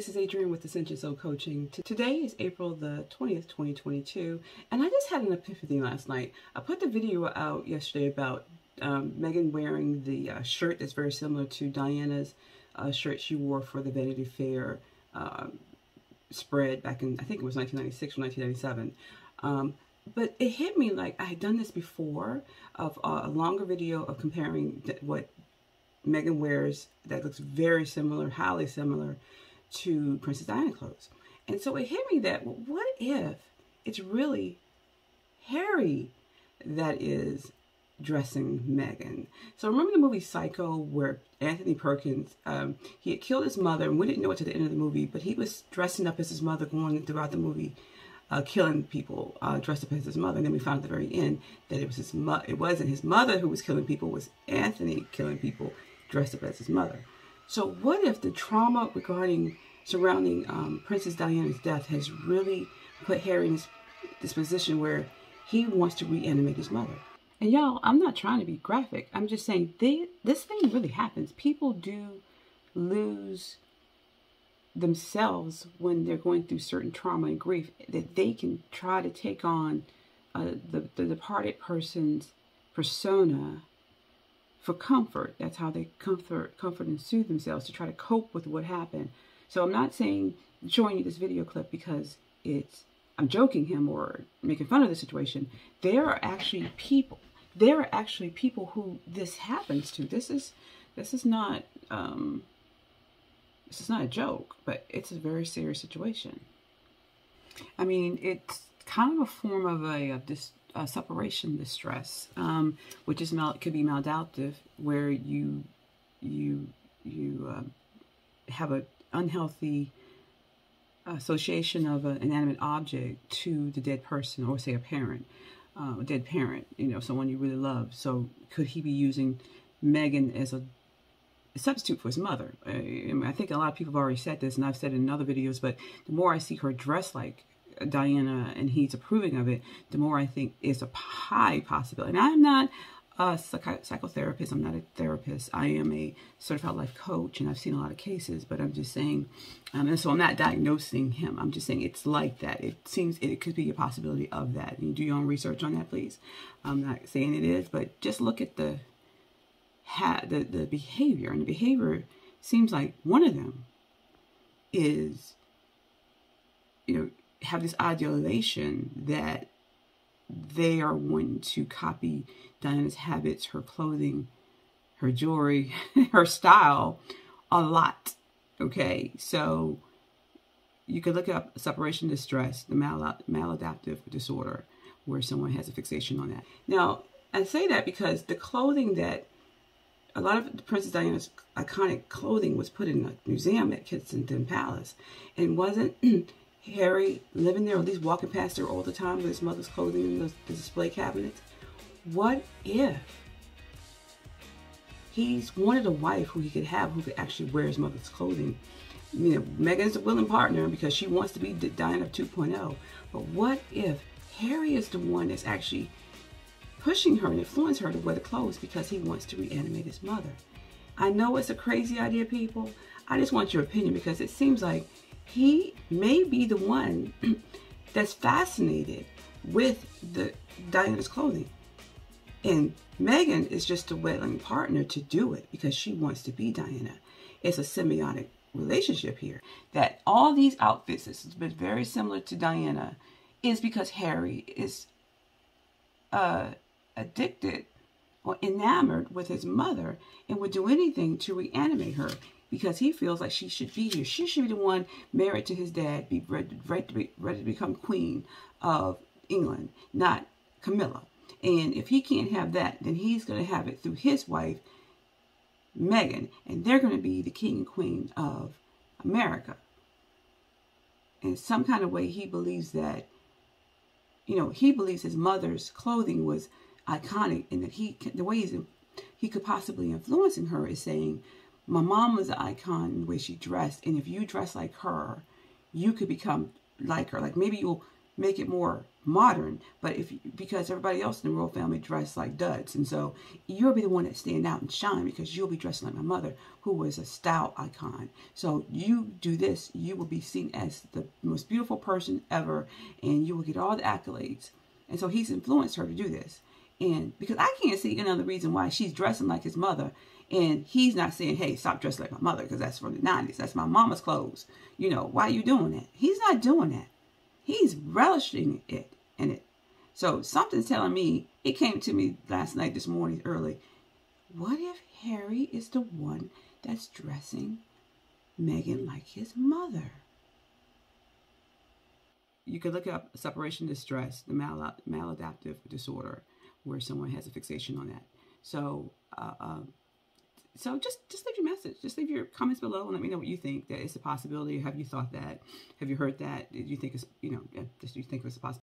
this is Adrienne with Ascension Soul Coaching. Today is April the 20th, 2022, and I just had an epiphany last night. I put the video out yesterday about Meghan wearing the shirt that's very similar to Diana's shirt she wore for the Vanity Fair spread back in, I think it was 1996 or 1997. But it hit me like I had done this before, of a longer video of comparing what Meghan wears that looks very similar, highly similar to Princess Diana clothes. And so it hit me that, well, what if it's really Harry that is dressing Meghan? So remember the movie Psycho, where Anthony Perkins, he had killed his mother, and we didn't know it to the end of the movie, but he was dressing up as his mother going throughout the movie, killing people, dressed up as his mother. And then we found at the very end that it was it wasn't his mother who was killing people, it was Anthony killing people dressed up as his mother. So what if the trauma surrounding Princess Diana's death has really put Harry in this position where he wants to reanimate his mother? And y'all, I'm not trying to be graphic. I'm just saying this thing really happens. People do lose themselves when they're going through certain trauma and grief, that they can try to take on the departed person's persona for comfort. That's how they comfort and soothe themselves, to try to cope with what happened. So I'm not showing you this video clip because I'm joking him or making fun of the situation. There are actually people who this happens to. This is not a joke, but it's a very serious situation. I mean, it's kind of a form of a separation distress, which is could be maladaptive, where you have an unhealthy association of an inanimate object to the dead person, or say a parent, a dead parent, someone you really love. So could he be using Meghan as a substitute for his mother? I think a lot of people have already said this, and I've said it in other videos, but the more I see her dressed like Diana and he's approving of it, the more I think it's a high possibility. And I'm not a psychotherapist, I'm not a therapist, I am a certified life coach, and I've seen a lot of cases, but I'm just saying, and so I'm not diagnosing him, I'm just saying it's like that. It seems it could be a possibility of that. And you do your own research on that, please. I'm not saying it is, but just look at the behavior, and the behavior seems like one of them is, have this idealization that they are wanting to copy Diana's habits, her clothing, her jewelry, her style a lot. Okay, so you could look up separation distress, the maladaptive disorder, where someone has a fixation on that. Now, I say that because the clothing that a lot of Princess Diana's iconic clothing was put in a museum at Kensington Palace, and wasn't Harry living there, or at least walking past there all the time with his mother's clothing in the display cabinets? What if he's wanted a wife who he could have, who could actually wear his mother's clothing? Meghan's a willing partner because she wants to be Diana 2.0. But what if Harry is the one that's actually pushing her and influencing her to wear the clothes because he wants to reanimate his mother? I know it's a crazy idea, people. I just want your opinion, because it seems like he may be the one that's fascinated with Diana's clothing. And Meghan is just a willing partner to do it because she wants to be Diana. It's a symbiotic relationship here. That all these outfits, this has been very similar to Diana, is because Harry is addicted or enamored with his mother and would do anything to reanimate her, because he feels like she should be here. She should be the one married to his dad, be ready to become queen of England, not Camilla. And if he can't have that, then he's going to have it through his wife, Meghan, and they're going to be the king and queen of America. In some kind of way, he believes that, he believes his mother's clothing was iconic, and that the way he could possibly influencing her is saying, my mom was an icon in the way she dressed, and if you dress like her, you could become like her. Like maybe you'll make it more modern, but because everybody else in the royal family dressed like duds, and so you'll be the one that stand out and shine because you'll be dressing like my mother, who was a style icon. So you do this, you will be seen as the most beautiful person ever, and you will get all the accolades. And so he's influenced her to do this. And because I can't see another reason why she's dressing like his mother, and he's not saying, hey, stop dressing like my mother, because that's from the 90s. That's my mama's clothes. You know, why are you doing that? He's not doing that. He's relishing it in it. So something's telling me, it came to me last night, this morning early. What if Harry is the one that's dressing Meghan like his mother? You could look up separation distress, the maladaptive disorder, where someone has a fixation on that. So, so just leave your message. Just leave your comments below and let me know what you think. That it's a possibility. Have you thought that? Have you heard that? Did you think it's, do you think it's a possibility?